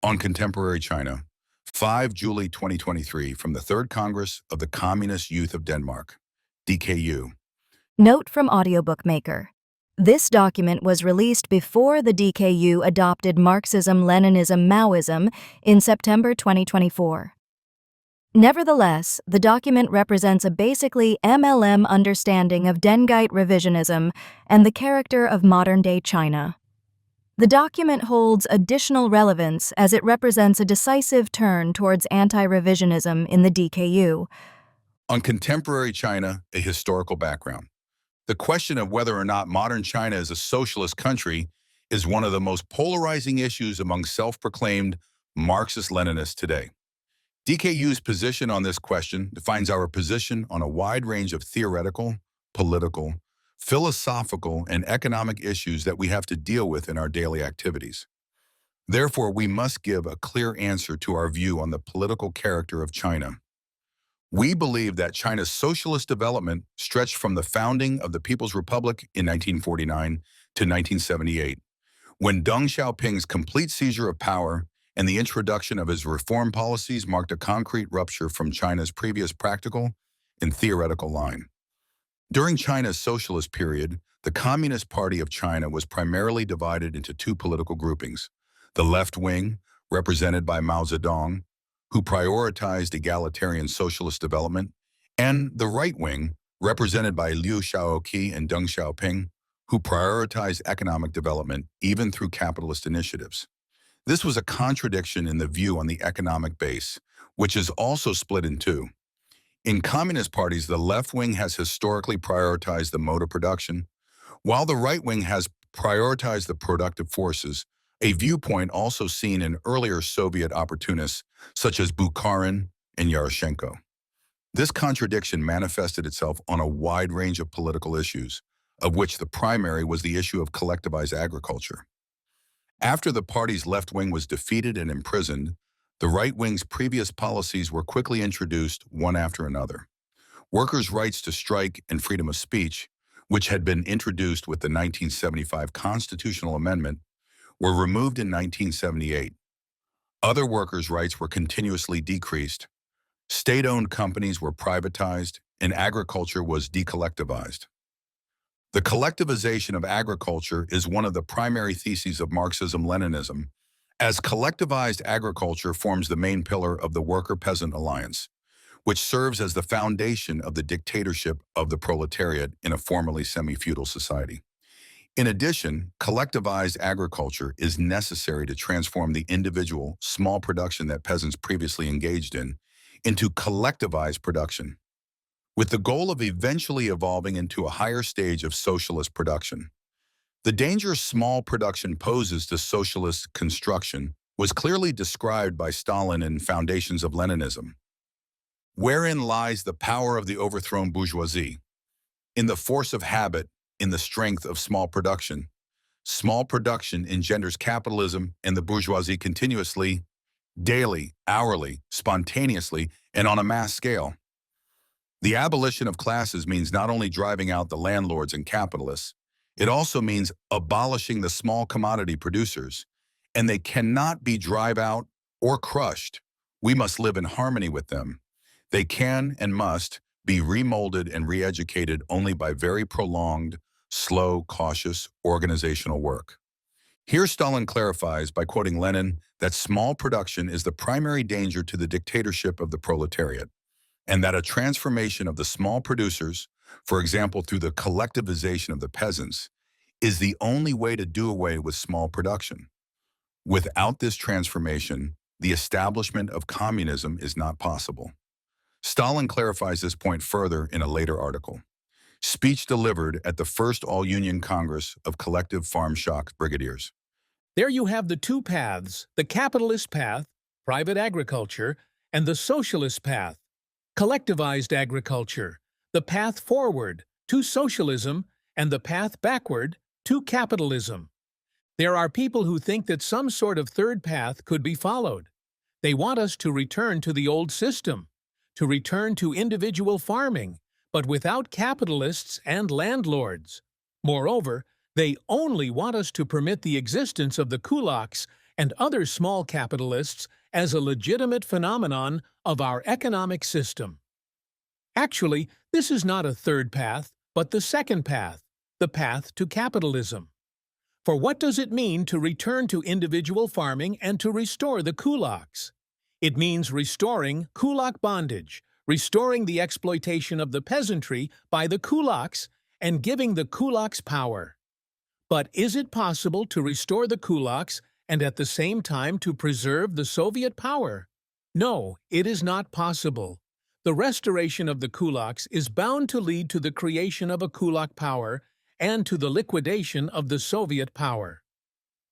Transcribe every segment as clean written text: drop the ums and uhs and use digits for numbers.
on Contemporary China, 5 July 2023, from the Third Congress of the Communist Youth of Denmark, DKU. Note from Audiobook Maker. This document was released before the DKU adopted Marxism-Leninism-Maoism in September 2024. Nevertheless, the document represents a basically MLM understanding of Dengite revisionism and the character of modern-day China. The document holds additional relevance as it represents a decisive turn towards anti-revisionism in the DKU. On Contemporary China, a historical background. The question of whether or not modern China is a socialist country is one of the most polarizing issues among self-proclaimed Marxist-Leninists today. DKU's position on this question defines our position on a wide range of theoretical, political, philosophical, and economic issues that we have to deal with in our daily activities. Therefore, we must give a clear answer to our view on the political character of China. We believe that China's socialist development stretched from the founding of the People's Republic in 1949 to 1978, when Deng Xiaoping's complete seizure of power and the introduction of his reform policies marked a concrete rupture from China's previous practical and theoretical line. During China's socialist period, the Communist Party of China was primarily divided into two political groupings: the left wing, represented by Mao Zedong, who prioritized egalitarian socialist development, and the right wing, represented by Liu Shaoqi and Deng Xiaoping, who prioritized economic development even through capitalist initiatives. This was a contradiction in the view on the economic base, which is also split in two. In communist parties, the left wing has historically prioritized the mode of production, while the right wing has prioritized the productive forces, a viewpoint also seen in earlier Soviet opportunists such as Bukharin and Yaroshenko. This contradiction manifested itself on a wide range of political issues, of which the primary was the issue of collectivized agriculture. After the party's left wing was defeated and imprisoned, the right wing's previous policies were quickly introduced one after another. Workers' rights to strike and freedom of speech, which had been introduced with the 1975 constitutional amendment, were removed in 1978. Other workers' rights were continuously decreased. State-owned companies were privatized, and agriculture was decollectivized. The collectivization of agriculture is one of the primary theses of Marxism-Leninism, as collectivized agriculture forms the main pillar of the worker-peasant alliance, which serves as the foundation of the dictatorship of the proletariat in a formerly semi-feudal society. In addition, collectivized agriculture is necessary to transform the individual, small production that peasants previously engaged in into collectivized production, with the goal of eventually evolving into a higher stage of socialist production. The danger small production poses to socialist construction was clearly described by Stalin in Foundations of Leninism. Wherein lies the power of the overthrown bourgeoisie? In the force of habit, in the strength of small production. Small production engenders capitalism and the bourgeoisie continuously, daily, hourly, spontaneously, and on a mass scale. The abolition of classes means not only driving out the landlords and capitalists, it also means abolishing the small commodity producers, and they cannot be driven out or crushed. We must live in harmony with them. They can and must be remolded and re-educated only by very prolonged, slow, cautious organizational work. Here Stalin clarifies by quoting Lenin that small production is the primary danger to the dictatorship of the proletariat, and that a transformation of the small producers, for example through the collectivization of the peasants, is the only way to do away with small production. Without this transformation, the establishment of communism is not possible. Stalin clarifies this point further in a later article. Speech delivered at the first All-Union Congress of Collective Farm Shock Brigadiers. There you have the two paths, the capitalist path, private agriculture, and the socialist path, collectivized agriculture, the path forward to socialism and the path backward to capitalism. There are people who think that some sort of third path could be followed. They want us to return to the old system, to return to individual farming, but without capitalists and landlords. Moreover, they only want us to permit the existence of the kulaks and other small capitalists as a legitimate phenomenon of our economic system. Actually, this is not a third path, but the second path, the path to capitalism. For what does it mean to return to individual farming and to restore the kulaks? It means restoring kulak bondage, restoring the exploitation of the peasantry by the kulaks, and giving the kulaks power. But is it possible to restore the kulaks and at the same time to preserve the Soviet power? No, it is not possible. The restoration of the kulaks is bound to lead to the creation of a kulak power and to the liquidation of the Soviet power.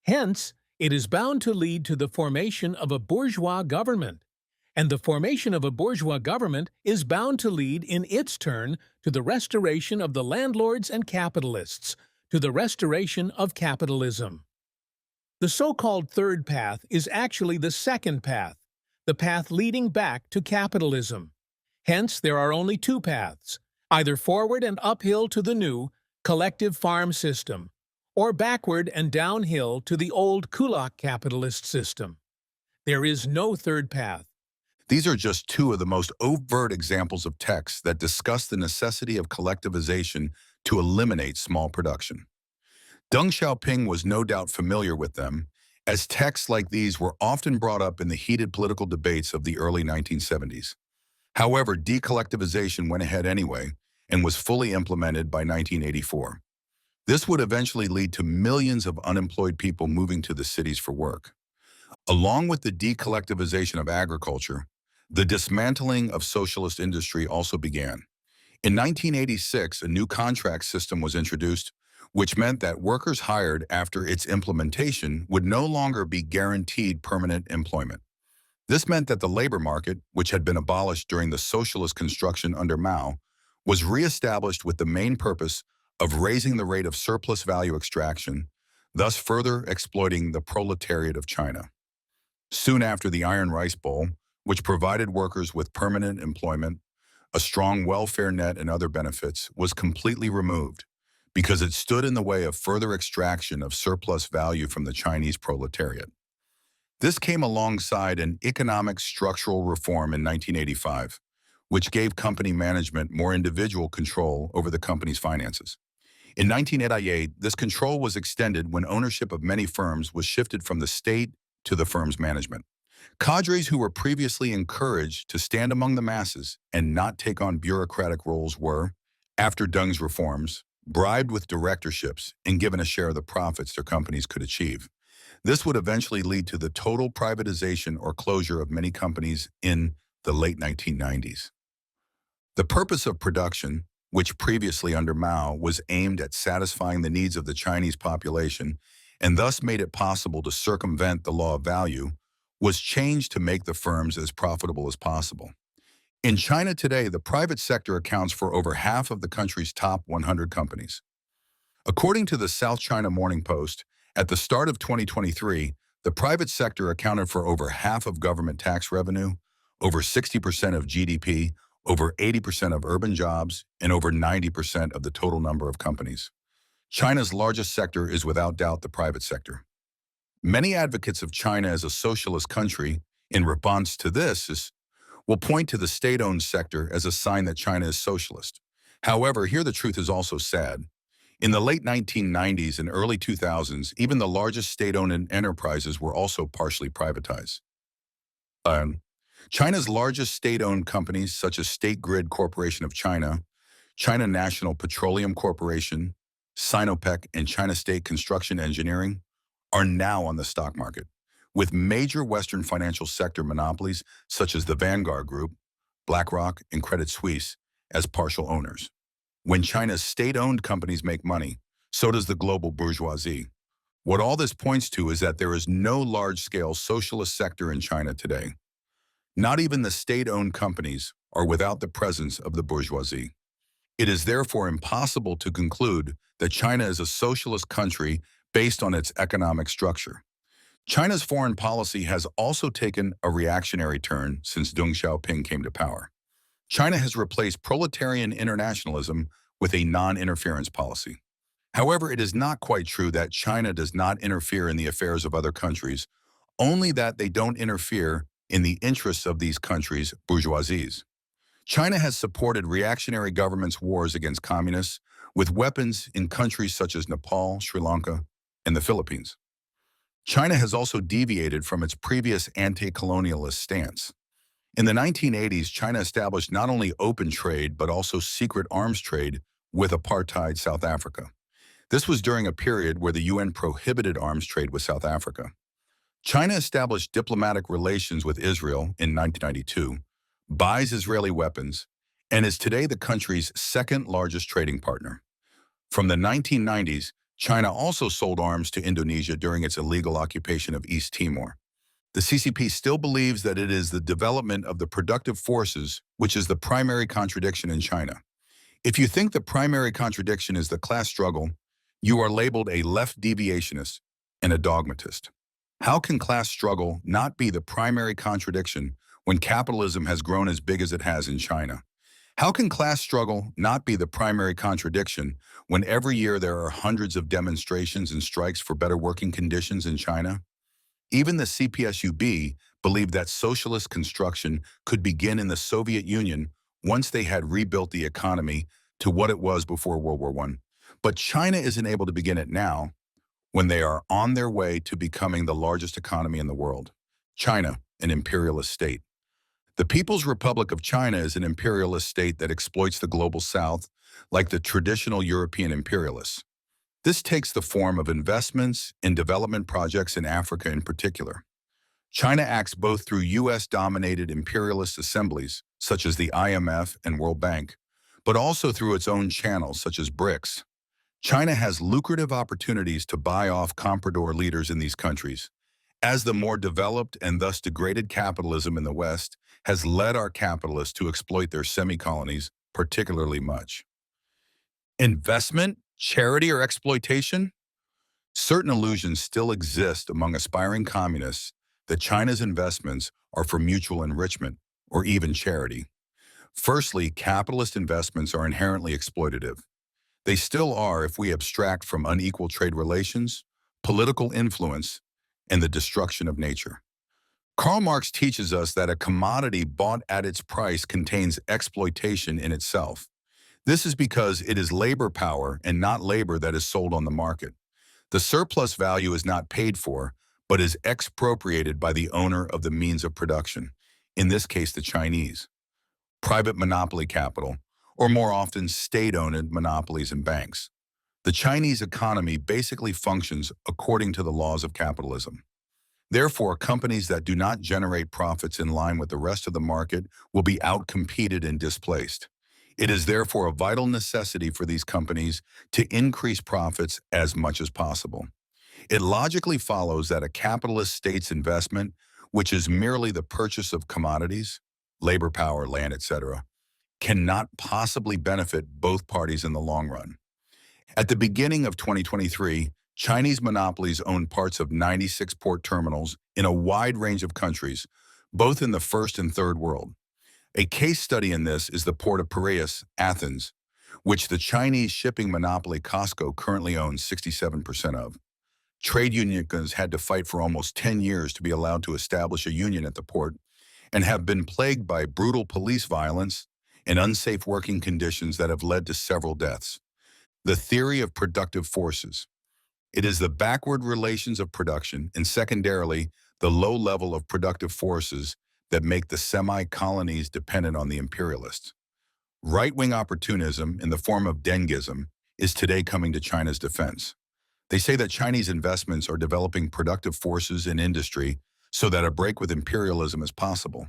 Hence, it is bound to lead to the formation of a bourgeois government, and the formation of a bourgeois government is bound to lead in its turn to the restoration of the landlords and capitalists, to the restoration of capitalism. The so-called third path is actually the second path, the path leading back to capitalism. Hence, there are only two paths, either forward and uphill to the new, collective farm system, or backward and downhill to the old kulak capitalist system. There is no third path. These are just two of the most overt examples of texts that discuss the necessity of collectivization to eliminate small production. Deng Xiaoping was no doubt familiar with them, as texts like these were often brought up in the heated political debates of the early 1970s. However, decollectivization went ahead anyway and was fully implemented by 1984. This would eventually lead to millions of unemployed people moving to the cities for work. Along with the decollectivization of agriculture, the dismantling of socialist industry also began. In 1986, a new contract system was introduced, which meant that workers hired after its implementation would no longer be guaranteed permanent employment. This meant that the labor market, which had been abolished during the socialist construction under Mao, was reestablished with the main purpose of raising the rate of surplus value extraction, thus further exploiting the proletariat of China. Soon after, the Iron Rice Bowl, which provided workers with permanent employment, a strong welfare net and other benefits, was completely removed because it stood in the way of further extraction of surplus value from the Chinese proletariat. This came alongside an economic structural reform in 1985, which gave company management more individual control over the company's finances. In 1988, this control was extended when ownership of many firms was shifted from the state to the firm's management. Cadres who were previously encouraged to stand among the masses and not take on bureaucratic roles were, after Deng's reforms, bribed with directorships and given a share of the profits their companies could achieve. This would eventually lead to the total privatization or closure of many companies in the late 1990s. The purpose of production, which previously under Mao was aimed at satisfying the needs of the Chinese population and thus made it possible to circumvent the law of value, was changed to make the firms as profitable as possible. In China today, the private sector accounts for over half of the country's top 100 companies. According to the South China Morning Post, at the start of 2023, the private sector accounted for over half of government tax revenue, over 60% of GDP, over 80% of urban jobs, and over 90% of the total number of companies. China's largest sector is without doubt the private sector. Many advocates of China as a socialist country, in response to this, will point to the state-owned sector as a sign that China is socialist. However, here the truth is also sad. In the late 1990s and early 2000s, even the largest state-owned enterprises were also partially privatized. China's largest state-owned companies, such as State Grid Corporation of China, China National Petroleum Corporation, Sinopec, and China State Construction Engineering, are now on the stock market, with major Western financial sector monopolies such as the Vanguard Group, BlackRock, and Credit Suisse as partial owners. When China's state-owned companies make money, so does the global bourgeoisie. What all this points to is that there is no large-scale socialist sector in China today. Not even the state-owned companies are without the presence of the bourgeoisie. It is therefore impossible to conclude that China is a socialist country based on its economic structure. China's foreign policy has also taken a reactionary turn since Deng Xiaoping came to power. China has replaced proletarian internationalism with a non-interference policy. However, it is not quite true that China does not interfere in the affairs of other countries, only that they don't interfere in the interests of these countries' bourgeoisies. China has supported reactionary governments' wars against communists with weapons in countries such as Nepal, Sri Lanka, and the Philippines. China has also deviated from its previous anti-colonialist stance. In the 1980s, China established not only open trade but also secret arms trade with apartheid South Africa. This was during a period where the UN prohibited arms trade with South Africa. China established diplomatic relations with Israel in 1992, buys Israeli weapons, and is today the country's second largest trading partner. From the 1990s, China also sold arms to Indonesia during its illegal occupation of East Timor. The CCP still believes that it is the development of the productive forces which is the primary contradiction in China. If you think the primary contradiction is the class struggle, you are labeled a left deviationist and a dogmatist. How can class struggle not be the primary contradiction when capitalism has grown as big as it has in China? How can class struggle not be the primary contradiction when every year there are hundreds of demonstrations and strikes for better working conditions in China? Even the CPSUB believed that socialist construction could begin in the Soviet Union once they had rebuilt the economy to what it was before World War I. But China isn't able to begin it now when they are on their way to becoming the largest economy in the world. China, an imperialist state. The People's Republic of China is an imperialist state that exploits the global south like the traditional European imperialists. This takes the form of investments in development projects in Africa in particular. China acts both through U.S.-dominated imperialist assemblies, such as the IMF and World Bank, but also through its own channels, such as BRICS. China has lucrative opportunities to buy off comprador leaders in these countries, as the more developed and thus degraded capitalism in the West has led our capitalists to exploit their semi-colonies particularly much. Investment, charity, or exploitation? Certain illusions still exist among aspiring communists that China's investments are for mutual enrichment or even charity. Firstly, capitalist investments are inherently exploitative. They still are if we abstract from unequal trade relations, political influence, and the destruction of nature. Karl Marx teaches us that a commodity bought at its price contains exploitation in itself. This is because it is labor power and not labor that is sold on the market. The surplus value is not paid for, but is expropriated by the owner of the means of production, in this case the Chinese. Private monopoly capital, or more often state-owned monopolies and banks. The Chinese economy basically functions according to the laws of capitalism. Therefore, companies that do not generate profits in line with the rest of the market will be outcompeted and displaced. It is therefore a vital necessity for these companies to increase profits as much as possible. It logically follows that a capitalist state's investment, which is merely the purchase of commodities, labor power, land, etc., cannot possibly benefit both parties in the long run. At the beginning of 2023, Chinese monopolies own parts of 96 port terminals in a wide range of countries, both in the first and third world. A case study in this is the port of Piraeus, Athens, which the Chinese shipping monopoly Costco currently owns 67% of. Trade unions had to fight for almost 10 years to be allowed to establish a union at the port and have been plagued by brutal police violence and unsafe working conditions that have led to several deaths. The theory of productive forces. It is the backward relations of production and secondarily the low level of productive forces that make the semi-colonies dependent on the imperialists. Right-wing opportunism in the form of Dengism is today coming to China's defense. They say that Chinese investments are developing productive forces in industry so that a break with imperialism is possible.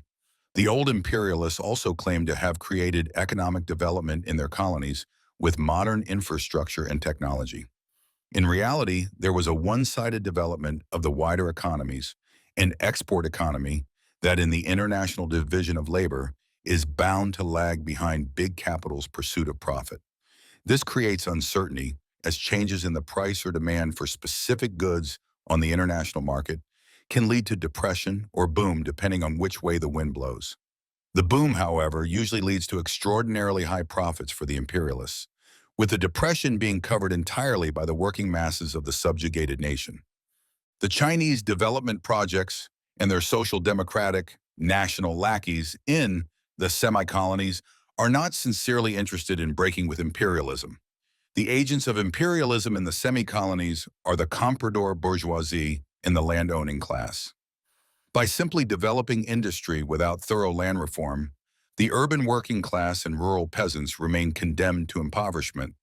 The old imperialists also claim to have created economic development in their colonies with modern infrastructure and technology. In reality, there was a one-sided development of the wider economies, an export economy that in the international division of labor is bound to lag behind big capital's pursuit of profit. This creates uncertainty as changes in the price or demand for specific goods on the international market can lead to depression or boom depending on which way the wind blows. The boom, however, usually leads to extraordinarily high profits for the imperialists, with the depression being covered entirely by the working masses of the subjugated nation. The Chinese development projects and their social democratic national lackeys in the semi-colonies are not sincerely interested in breaking with imperialism. The agents of imperialism in the semi-colonies are the comprador bourgeoisie and the landowning class. By simply developing industry without thorough land reform, the urban working class and rural peasants remain condemned to impoverishment.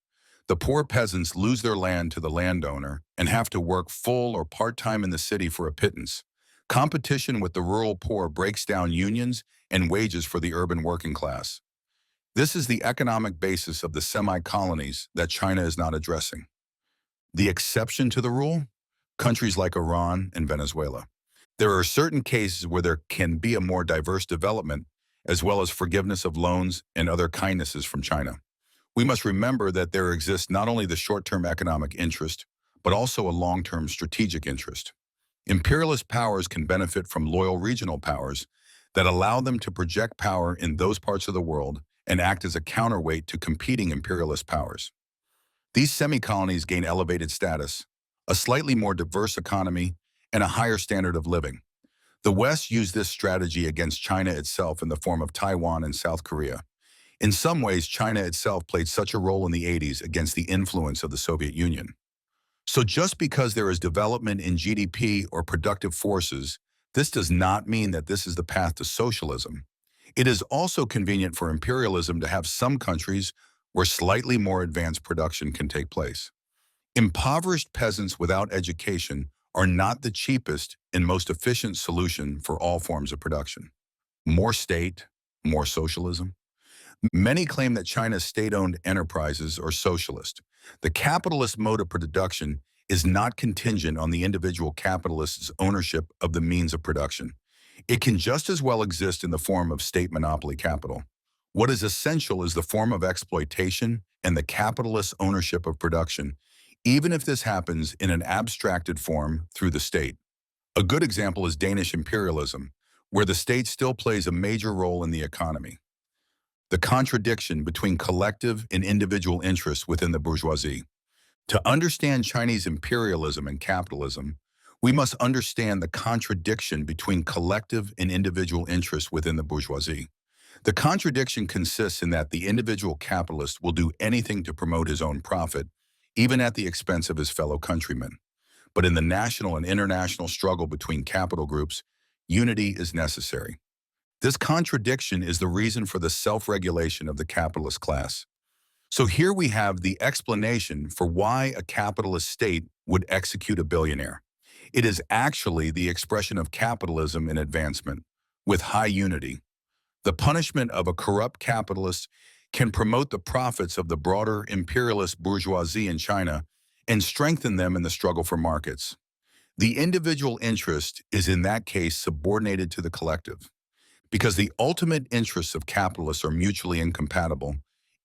The poor peasants lose their land to the landowner and have to work full or part-time in the city for a pittance. Competition with the rural poor breaks down unions and wages for the urban working class. This is the economic basis of the semi-colonies that China is not addressing. The exception to the rule? Countries like Iran and Venezuela. There are certain cases where there can be a more diverse development, as well as forgiveness of loans and other kindnesses from China. We must remember that there exists not only the short-term economic interest, but also a long-term strategic interest. Imperialist powers can benefit from loyal regional powers that allow them to project power in those parts of the world and act as a counterweight to competing imperialist powers. These semi-colonies gain elevated status, a slightly more diverse economy, and a higher standard of living. The West used this strategy against China itself in the form of Taiwan and South Korea. In some ways, China itself played such a role in the 80s against the influence of the Soviet Union. So just because there is development in GDP or productive forces, this does not mean that this is the path to socialism. It is also convenient for imperialism to have some countries where slightly more advanced production can take place. Impoverished peasants without education are not the cheapest and most efficient solution for all forms of production. More state, more socialism. Many claim that China's state-owned enterprises are socialist. The capitalist mode of production is not contingent on the individual capitalist's ownership of the means of production. It can just as well exist in the form of state monopoly capital. What is essential is the form of exploitation and the capitalist ownership of production, even if this happens in an abstracted form through the state. A good example is Danish imperialism, where the state still plays a major role in the economy. The contradiction between collective and individual interests within the bourgeoisie. To understand Chinese imperialism and capitalism, we must understand the contradiction between collective and individual interests within the bourgeoisie. The contradiction consists in that the individual capitalist will do anything to promote his own profit, even at the expense of his fellow countrymen. But in the national and international struggle between capital groups, unity is necessary. This contradiction is the reason for the self-regulation of the capitalist class. So here we have the explanation for why a capitalist state would execute a billionaire. It is actually the expression of capitalism in advancement, with high unity. The punishment of a corrupt capitalist can promote the profits of the broader imperialist bourgeoisie in China and strengthen them in the struggle for markets. The individual interest is in that case subordinated to the collective. Because the ultimate interests of capitalists are mutually incompatible,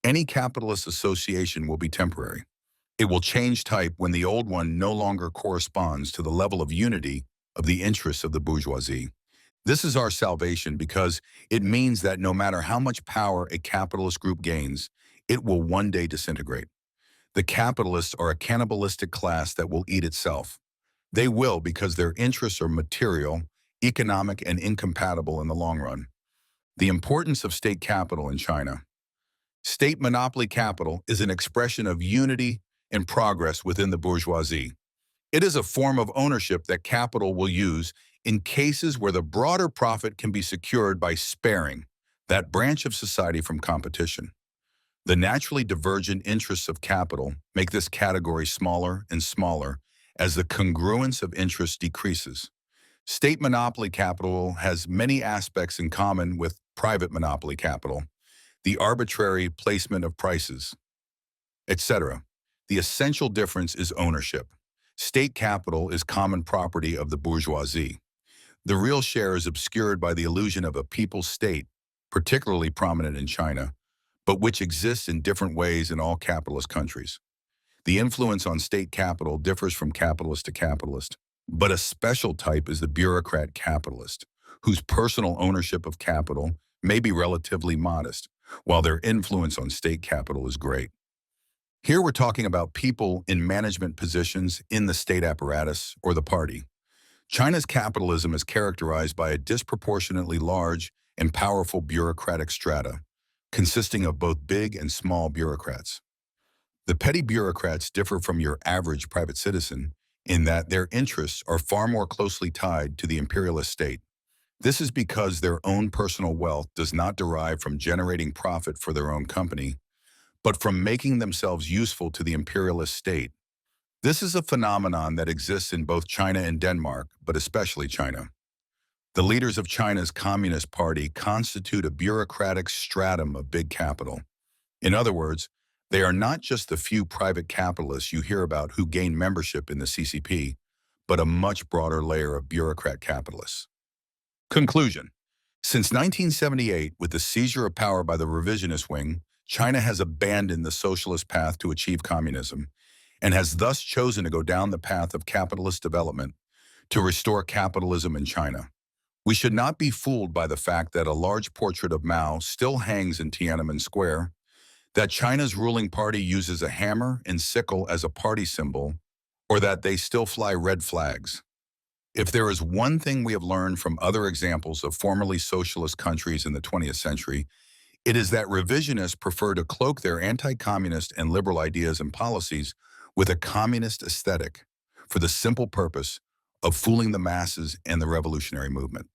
any capitalist association will be temporary. It will change type when the old one no longer corresponds to the level of unity of the interests of the bourgeoisie. This is our salvation because it means that no matter how much power a capitalist group gains, it will one day disintegrate. The capitalists are a cannibalistic class that will eat itself. They will because their interests are material, economic, and incompatible in the long run. The importance of state capital in China. State monopoly capital is an expression of unity and progress within the bourgeoisie. It is a form of ownership that capital will use in cases where the broader profit can be secured by sparing that branch of society from competition. The naturally divergent interests of capital make this category smaller and smaller as the congruence of interest decreases. State monopoly capital has many aspects in common with private monopoly capital, the arbitrary placement of prices, etc. The essential difference is ownership. State capital is common property of the bourgeoisie. The real share is obscured by the illusion of a people's state, particularly prominent in China, but which exists in different ways in all capitalist countries. The influence on state capital differs from capitalist to capitalist, but a special type is the bureaucrat capitalist, whose personal ownership of capital may be relatively modest, while their influence on state capital is great. Here we're talking about people in management positions in the state apparatus or the party. China's capitalism is characterized by a disproportionately large and powerful bureaucratic strata, consisting of both big and small bureaucrats. The petty bureaucrats differ from your average private citizen in that their interests are far more closely tied to the imperialist state. This is because their own personal wealth does not derive from generating profit for their own company, but from making themselves useful to the imperialist state. This is a phenomenon that exists in both China and Denmark, but especially China. The leaders of China's Communist Party constitute a bureaucratic stratum of big capital. In other words, they are not just the few private capitalists you hear about who gain membership in the CCP, but a much broader layer of bureaucrat capitalists. Conclusion. Since 1978, with the seizure of power by the revisionist wing, China has abandoned the socialist path to achieve communism and has thus chosen to go down the path of capitalist development to restore capitalism in China. We should not be fooled by the fact that a large portrait of Mao still hangs in Tiananmen Square, that China's ruling party uses a hammer and sickle as a party symbol, or that they still fly red flags. If there is one thing we have learned from other examples of formerly socialist countries in the 20th century, it is that revisionists prefer to cloak their anti-communist and liberal ideas and policies with a communist aesthetic for the simple purpose of fooling the masses and the revolutionary movement.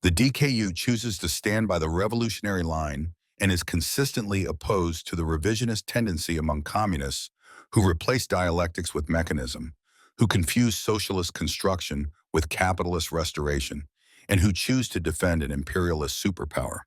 The DKU chooses to stand by the revolutionary line and is consistently opposed to the revisionist tendency among communists who replace dialectics with mechanism, who confuse socialist construction with capitalist restoration, and who choose to defend an imperialist superpower.